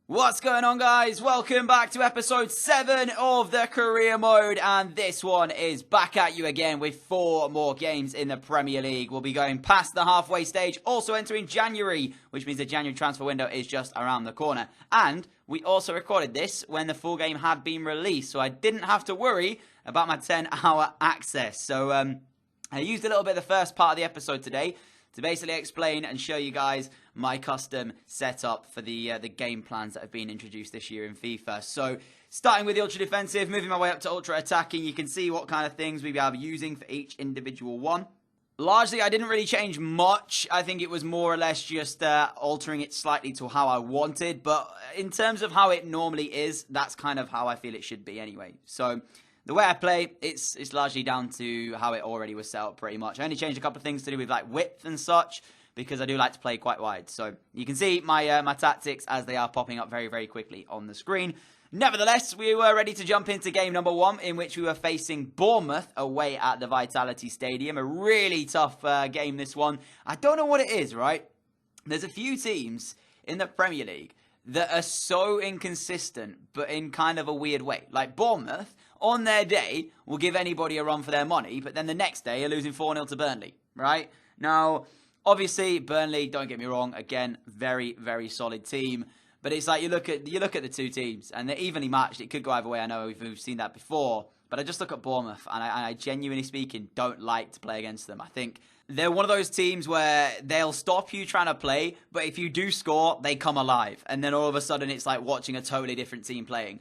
What's going on, guys? Welcome back to episode 7 of the career mode, and this one is back at you again with 4 more games in the Premier League. We'll be going past the halfway stage, also entering January, which means the January transfer window is just around the corner. And we also recorded this when the full game had been released, so I didn't have to worry about my 10-hour access. So I used a little bit of the first part of the episode today to basically explain and show you guys my custom setup for the game plans that have been introduced this year in FIFA. So, starting with the ultra defensive, moving my way up to ultra attacking, you can see what kind of things we are using for each individual one. Largely, I didn't really change much. I think it was more or less just altering it slightly to how I wanted. But in terms of how it normally is, that's kind of how I feel it should be anyway. So, the way I play, it's largely down to how it already was set up pretty much. I only changed a couple of things to do with like width and such, because I do like to play quite wide. So you can see my tactics as they are popping up very, very quickly on the screen. Nevertheless, we were ready to jump into game number 1, in which we were facing Bournemouth away at the Vitality Stadium. A really tough game, this one. I don't know what it is, right? There's a few teams in the Premier League that are so inconsistent, but in kind of a weird way. Like Bournemouth, on their day, will give anybody a run for their money, but then the next day are losing 4-0 to Burnley, right? Now, obviously, Burnley, don't get me wrong, again, very, very solid team. But it's like you look at the two teams, and they're evenly matched. It could go either way. I know we've seen that before. But I just look at Bournemouth, and I genuinely speaking, don't like to play against them. I think they're one of those teams where they'll stop you trying to play, but if you do score, they come alive. And then all of a sudden, it's like watching a totally different team playing.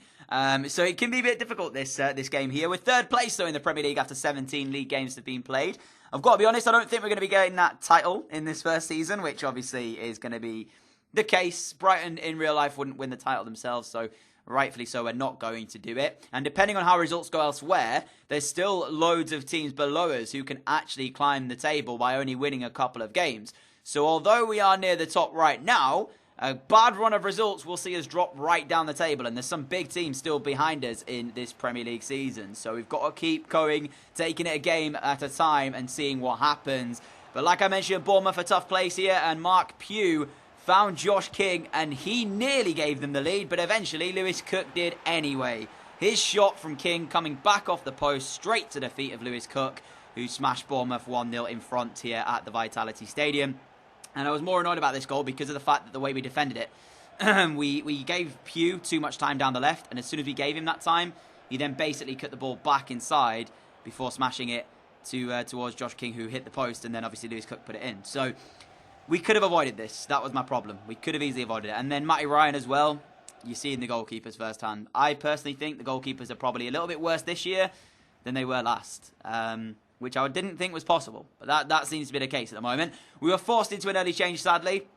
So it can be a bit difficult, this game here. We're third place, though, in the Premier League after 17 league games have been played. I've got to be honest, I don't think we're going to be getting that title in this first season, which obviously is going to be the case. Brighton in real life wouldn't win the title themselves, so rightfully so, we're not going to do it. And depending on how results go elsewhere, there's still loads of teams below us who can actually climb the table by only winning a couple of games. So although we are near the top right now, a bad run of results will see us drop right down the table, and there's some big teams still behind us in this Premier League season. So we've got to keep going, taking it a game at a time and seeing what happens. But like I mentioned, Bournemouth a tough place here, and Mark Pugh found Josh King, and he nearly gave them the lead, but eventually Lewis Cook did anyway. His shot from King coming back off the post, straight to the feet of Lewis Cook, who smashed Bournemouth 1-0 in front here at the Vitality Stadium. And I was more annoyed about this goal because of the fact that the way we defended it. we gave Pugh too much time down the left, and as soon as we gave him that time, he then basically cut the ball back inside before smashing it towards Josh King, who hit the post, and then obviously Lewis Cook put it in. So we could have avoided this. That was my problem. We could have easily avoided it. And then Matty Ryan as well. You see in the goalkeepers firsthand. I personally think the goalkeepers are probably a little bit worse this year than they were last. Which I didn't think was possible. But that seems to be the case at the moment. We were forced into an early change, sadly.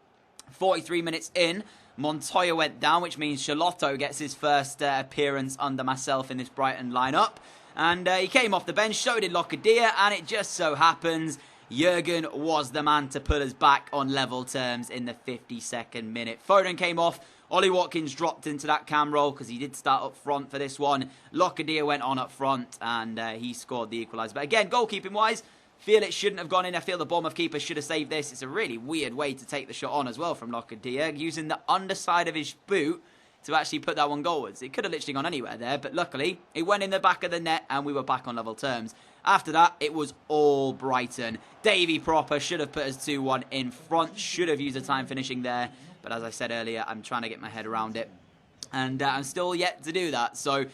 43 minutes in, Montoya went down, which means Charlotto gets his first appearance under myself in this Brighton lineup. And he came off the bench, so did Locadia, and it just so happens Jurgen was the man to put us back on level terms in the 52nd minute. Foden came off. Ollie Watkins dropped into that cam role because he did start up front for this one. Locadia went on up front, and he scored the equaliser. But again, goalkeeping-wise, feel it shouldn't have gone in. I feel the Bournemouth keeper should have saved this. It's a really weird way to take the shot on as well from Locadia, using the underside of his boot to actually put that one goalwards. It could have literally gone anywhere there, but luckily, it went in the back of the net, and we were back on level terms. After that, it was all Brighton. Davy Proper should have put us 2-1 in front, should have used the time finishing there. But as I said earlier, I'm trying to get my head around it. And I'm still yet to do that. So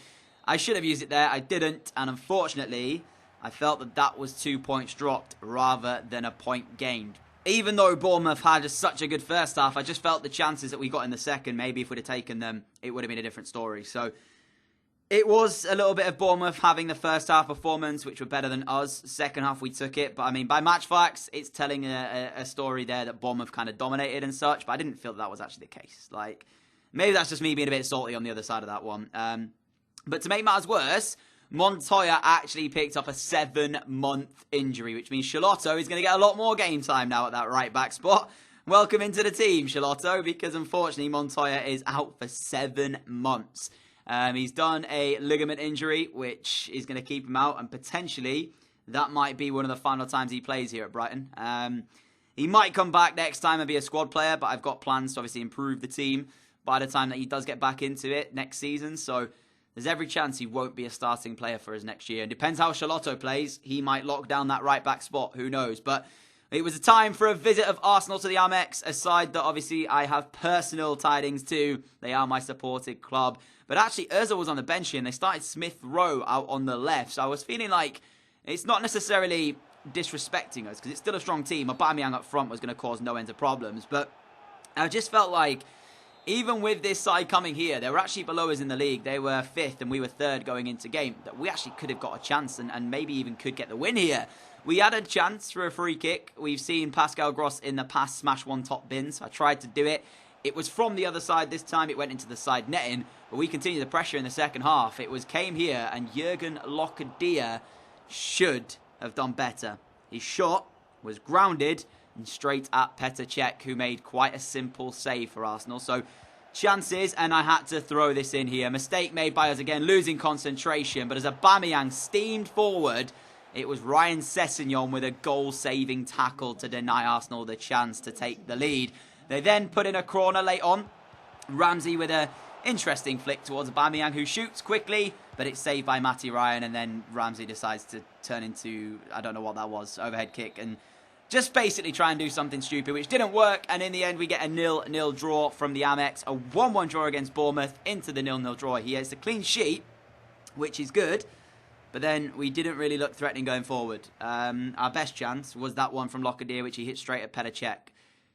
I should have used it there. I didn't. And unfortunately, I felt that that was 2 points dropped rather than a point gained. Even though Bournemouth had such a good first half, I just felt the chances that we got in the second, maybe if we'd have taken them, it would have been a different story. So it was a little bit of Bournemouth having the first half performance, which were better than us. Second half, we took it. But, I mean, by match facts, it's telling a story there that Bournemouth kind of dominated and such. But I didn't feel that was actually the case. Like, maybe that's just me being a bit salty on the other side of that one. But to make matters worse, Montoya actually picked up a 7-month injury, which means Charlotto is going to get a lot more game time now at that right-back spot. Welcome into the team, Charlotto, because unfortunately Montoya is out for 7 months. He's done a ligament injury, which is going to keep him out, and potentially that might be one of the final times he plays here at Brighton. He might come back next time and be a squad player, but I've got plans to obviously improve the team. by the time that he does get back into it next season. So there's every chance he won't be a starting player for us next year. And depends how Charlotto plays. He might lock down that right-back spot. Who knows? But it was a time for a visit of Arsenal to the Amex, a side that obviously I have personal tidings to. They are my supported club. But actually, Ozil was on the bench here, and they started Smith Rowe out on the left. So I was feeling like it's not necessarily disrespecting us, because it's still a strong team. Aubameyang up front was going to cause no end of problems. But I just felt like, even with this side coming here, they were actually below us in the league. They were 5th and we were 3rd going into game. That we actually could have got a chance and maybe even could get the win here. We had a chance for a free kick. We've seen Pascal Gross in the past smash one top bin, so I tried to do it. It was from the other side this time. It went into the side netting, but we continued the pressure in the second half. It came here, and Jurgen Locadia should have done better. His shot was grounded and straight at Petr Cech, who made quite a simple save for Arsenal. So chances, and I had to throw this in here. Mistake made by us again, losing concentration. But as Aubameyang steamed forward, it was Ryan Sessegnon with a goal-saving tackle to deny Arsenal the chance to take the lead. They then put in a corner late on. Ramsey with an interesting flick towards Aubameyang, who shoots quickly, but it's saved by Matty Ryan, and then Ramsey decides to turn into, I don't know what that was, overhead kick, and just basically try and do something stupid, which didn't work, and in the end we get a 0-0 draw from the Amex, a 1-1 draw against Bournemouth into the 0-0 draw here. It's a clean sheet, which is good, but then we didn't really look threatening going forward. Our best chance was that one from Locadia, which he hit straight at Petr Cech.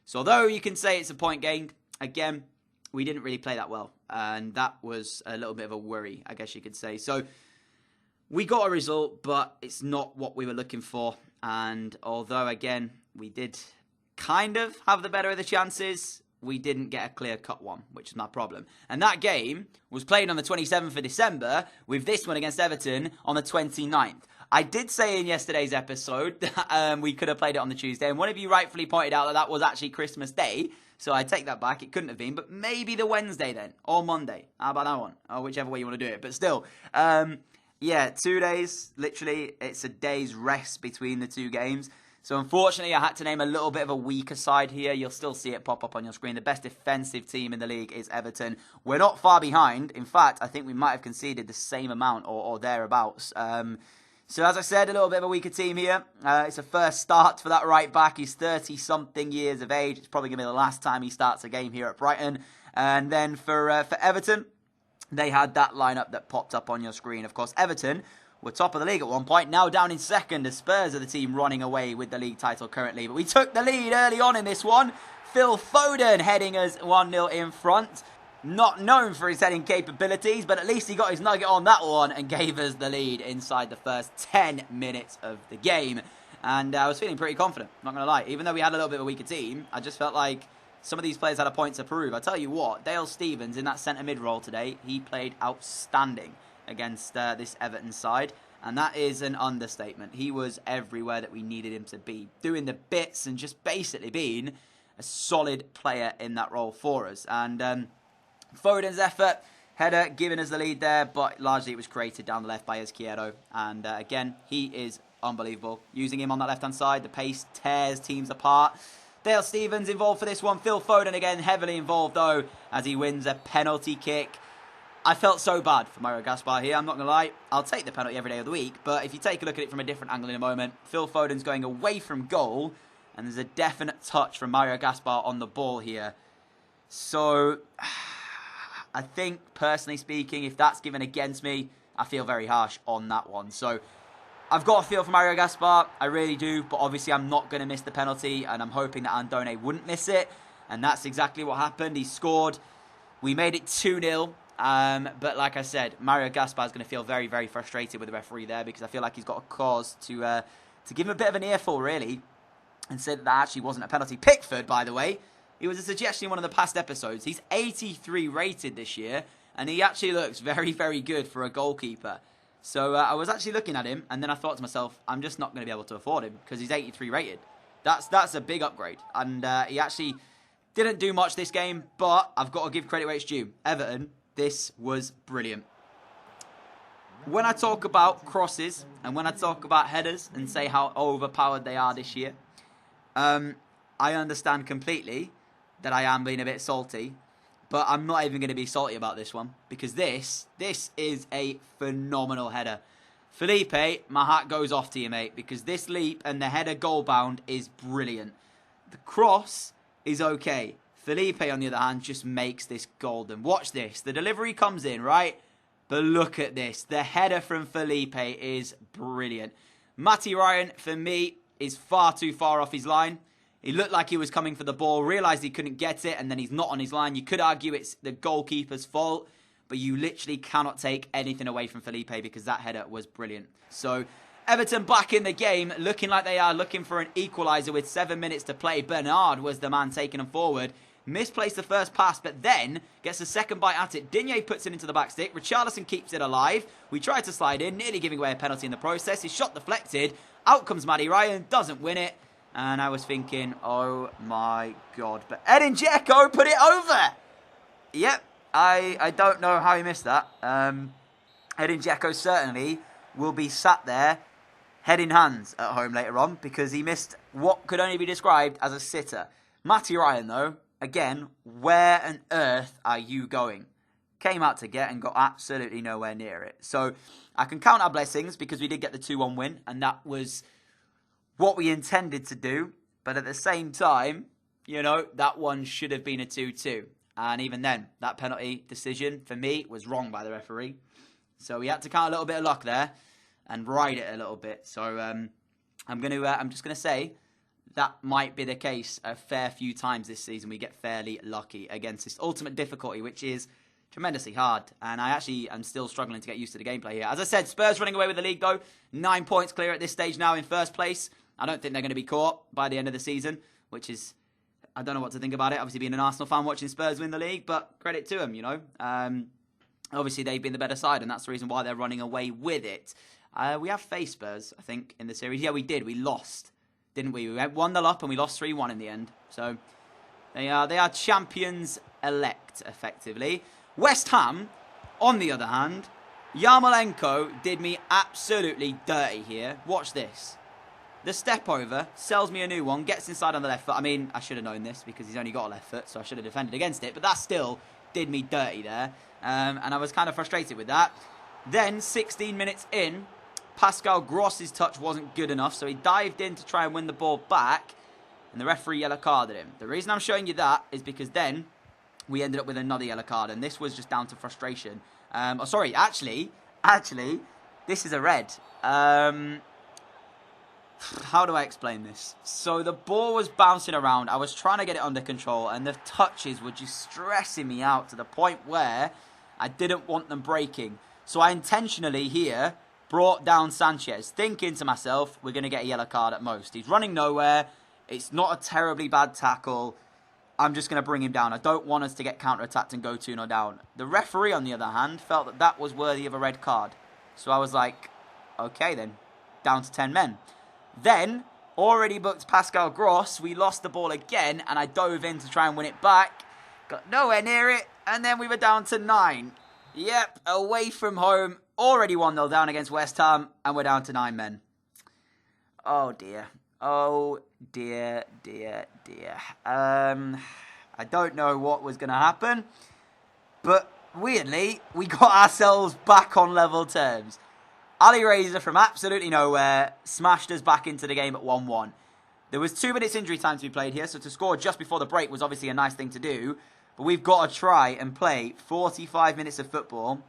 So although you can say it's a point gained, again, we didn't really play that well. And that was a little bit of a worry, I guess you could say. So we got a result, but it's not what we were looking for. And although, again, we did kind of have the better of the chances, we didn't get a clear-cut one, which is my problem. And that game was played on the 27th of December, with this one against Everton on the 29th. I did say in yesterday's episode that we could have played it on the Tuesday, and one of you rightfully pointed out that that was actually Christmas Day, so I take that back. It couldn't have been, but maybe the Wednesday then, or Monday. How about that one? Or whichever way you want to do it, but still. Yeah, 2 days, literally, it's a day's rest between the two games. So unfortunately, I had to name a little bit of a weaker side here. You'll still see it pop up on your screen. The best defensive team in the league is Everton. We're not far behind. In fact, I think we might have conceded the same amount or thereabouts. So as I said, a little bit of a weaker team here. It's a first start for that right back. He's 30-something years of age. It's probably going to be the last time he starts a game here at Brighton. And then for Everton, they had that lineup that popped up on your screen. Of course, Everton were top of the league at one point, now down in second as Spurs are the team running away with the league title currently. But we took the lead early on in this one. Phil Foden heading us 1-0 in front. Not known for his heading capabilities, but at least he got his nugget on that one and gave us the lead inside the first 10 minutes of the game. And I was feeling pretty confident, not going to lie. Even though we had a little bit of a weaker team, I just felt like some of these players had a point to prove. I tell you what, Dale Stephens in that centre mid role today, he played outstanding against this Everton side. And that is an understatement. He was everywhere that we needed him to be, doing the bits and just basically being a solid player in that role for us. And Foden's effort, header, giving us the lead there, but largely it was created down the left by Izquierdo. And again, he is unbelievable. Using him on that left-hand side, the pace tears teams apart. Dale Stephens involved for this one. Phil Foden again heavily involved though, as he wins a penalty kick. I felt so bad for Mario Gaspar here, I'm not going to lie. I'll take the penalty every day of the week, but if you take a look at it from a different angle in a moment, Phil Foden's going away from goal, and there's a definite touch from Mario Gaspar on the ball here. So I think, personally speaking, if that's given against me, I feel very harsh on that one. So I've got a feel for Mario Gaspar, I really do, but obviously I'm not going to miss the penalty, and I'm hoping that Andone wouldn't miss it, and that's exactly what happened. He scored. We made it 2-0. But like I said, Mario Gaspar is going to feel very, very frustrated with the referee there, because I feel like he's got a cause to give him a bit of an earful, really, and said that actually wasn't a penalty. Pickford, by the way, he was a suggestion in one of the past episodes. He's 83 rated this year, and he actually looks very, very good for a goalkeeper. So I was actually looking at him, and then I thought to myself, I'm just not going to be able to afford him because he's 83 rated. That's a big upgrade, and he actually didn't do much this game, but I've got to give credit where it's due. Everton, this was brilliant. When I talk about crosses and when I talk about headers and say how overpowered they are this year, I understand completely that I am being a bit salty. But I'm not even going to be salty about this one because this is a phenomenal header. Felipe, my hat goes off to you, mate, because this leap and the header goal bound is brilliant. The cross is okay. Felipe, on the other hand, just makes this golden. Watch this. The delivery comes in, right? But look at this. The header from Felipe is brilliant. Matty Ryan, for me, is far too far off his line. He looked like he was coming for the ball, realised he couldn't get it, and then he's not on his line. You could argue it's the goalkeeper's fault, but you literally cannot take anything away from Felipe because that header was brilliant. So, Everton back in the game, looking like they are looking for an equaliser with 7 minutes to play. Bernard was the man taking them forward. Misplaced the first pass, but then gets a second bite at it. Digne puts it into the back stick. Richarlison keeps it alive. We tried to slide in, nearly giving away a penalty in the process. His shot deflected. Out comes Matty Ryan, doesn't win it. And I was thinking, oh my God. But Edin Dzeko put it over. Yep, I don't know how he missed that. Edin Dzeko certainly will be sat there, head in hands at home later on, because he missed what could only be described as a sitter. Matty Ryan, though, again, where on earth are you going? Came out to get and got absolutely nowhere near it. So I can count our blessings because we did get the 2-1 win, and that was what we intended to do. But at the same time, you know, that one should have been a 2-2. And even then, that penalty decision, for me, was wrong by the referee. So we had to count a little bit of luck there and ride it a little bit. So I'm just going to say that might be the case a fair few times this season. We get fairly lucky against this ultimate difficulty, which is tremendously hard. And I actually am still struggling to get used to the gameplay here. As I said, Spurs running away with the league, though. 9 points clear at this stage now in first place. I don't think they're going to be caught by the end of the season, which is, I don't know what to think about it. Obviously, being an Arsenal fan watching Spurs win the league, but credit to them, you know. Obviously, they've been the better side, and that's the reason why they're running away with it. We have faced Spurs, I think, in the series. Yeah, we did. We lost, didn't we? We went 1-0 up, and we lost 3-1 in the end. So, they are champions-elect, effectively. West Ham, on the other hand, Yarmolenko did me absolutely dirty here. Watch this. The step over, sells me a new one, gets inside on the left foot. I mean, I should have known this because he's only got a left foot, so I should have defended against it. But that still did me dirty there. And I was kind of frustrated with that. Then, 16 minutes in, Pascal Gross's touch wasn't good enough, so he dived in to try and win the ball back, and the referee yellow carded him. The reason I'm showing you that is because then we ended up with another yellow card, and this was just down to frustration. Actually, this is a red. How do I explain this? So the ball was bouncing around. I was trying to get it under control, and the touches were just stressing me out to the point where I didn't want them breaking. So I intentionally here brought down Sanchez, thinking to myself, we're going to get a yellow card at most. He's running nowhere. It's not a terribly bad tackle. I'm just going to bring him down. I don't want us to get counter-attacked and go 2-0 down. The referee, on the other hand, felt that that was worthy of a red card. So I was like, okay then, down to 10 men. Then, already booked Pascal Gross. We lost the ball again, and I dove in to try and win it back. Got nowhere near it, and then we were down to 9. Yep, away from home. Already 1-0 down against West Ham, and we're down to 9 men. Oh, dear. Oh, dear, dear, dear. I don't know what was going to happen, but weirdly, we got ourselves back on level terms. Ali Razor from absolutely nowhere smashed us back into the game at 1-1. There was 2 minutes injury time to be played here, so to score just before the break was obviously a nice thing to do, but we've got to try and play 45 minutes of football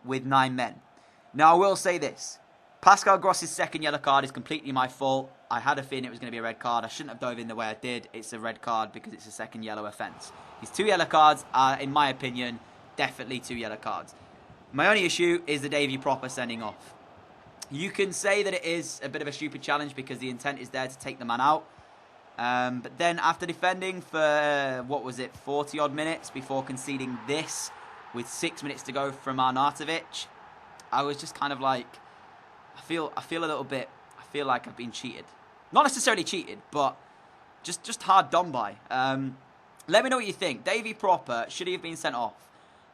with 9 men. Now, I will say this. Pascal Gross's second yellow card is completely my fault. I had a feeling it was going to be a red card. I shouldn't have dove in the way I did. It's a red card because it's a second yellow offence. His 2 yellow cards are, in my opinion, definitely 2 yellow cards. My only issue is the Davy Proper sending off. You can say that it is a bit of a stupid challenge because the intent is there to take the man out. But then after defending for, 40-odd minutes before conceding this with 6 minutes to go from Arnautovic, I was just kind of like, I feel like I've been cheated. Not necessarily cheated, but just hard done by. Let me know what you think. Davy Proper, should he have been sent off?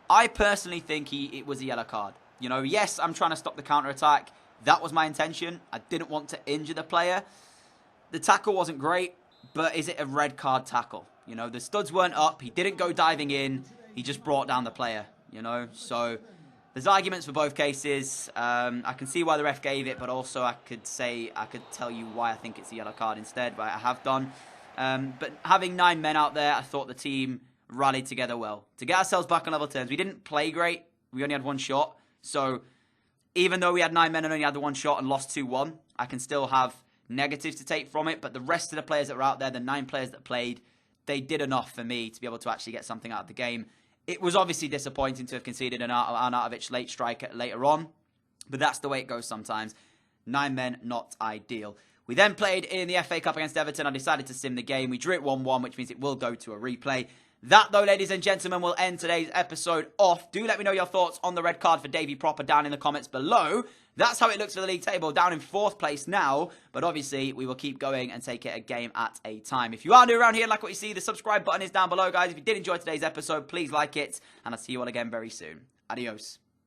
I personally think it was a yellow card. You know, yes, I'm trying to stop the counter-attack. That was my intention. I didn't want to injure the player. The tackle wasn't great, but is it a red card tackle? You know, the studs weren't up. He didn't go diving in. he just brought down the player, you know. So there's arguments for both cases. I can see why the ref gave it, but also I could tell you why I think it's a yellow card instead, but I have done. But having 9 men out there, I thought the team rallied together well to get ourselves back on level terms. We didn't play great. We only had 1 shot. So even though we had 9 men and only had the 1 shot and lost 2-1, I can still have negatives to take from it. But the rest of the players that were out there, the 9 players that played, they did enough for me to be able to actually get something out of the game. It was obviously disappointing to have conceded an Arnautovic late strike later on, but that's the way it goes sometimes. 9 men, not ideal. We then played in the FA Cup against Everton. I decided to sim the game. We drew it 1-1, which means it will go to a replay. That, though, ladies and gentlemen, will end today's episode off. Do let me know your thoughts on the red card for Davy Proper down in the comments below. That's how it looks for the league table, down in 4th place now. But obviously, we will keep going and take it a game at a time. If you are new around here and like what you see, the subscribe button is down below, guys. If you did enjoy today's episode, please like it. And I'll see you all again very soon. Adios.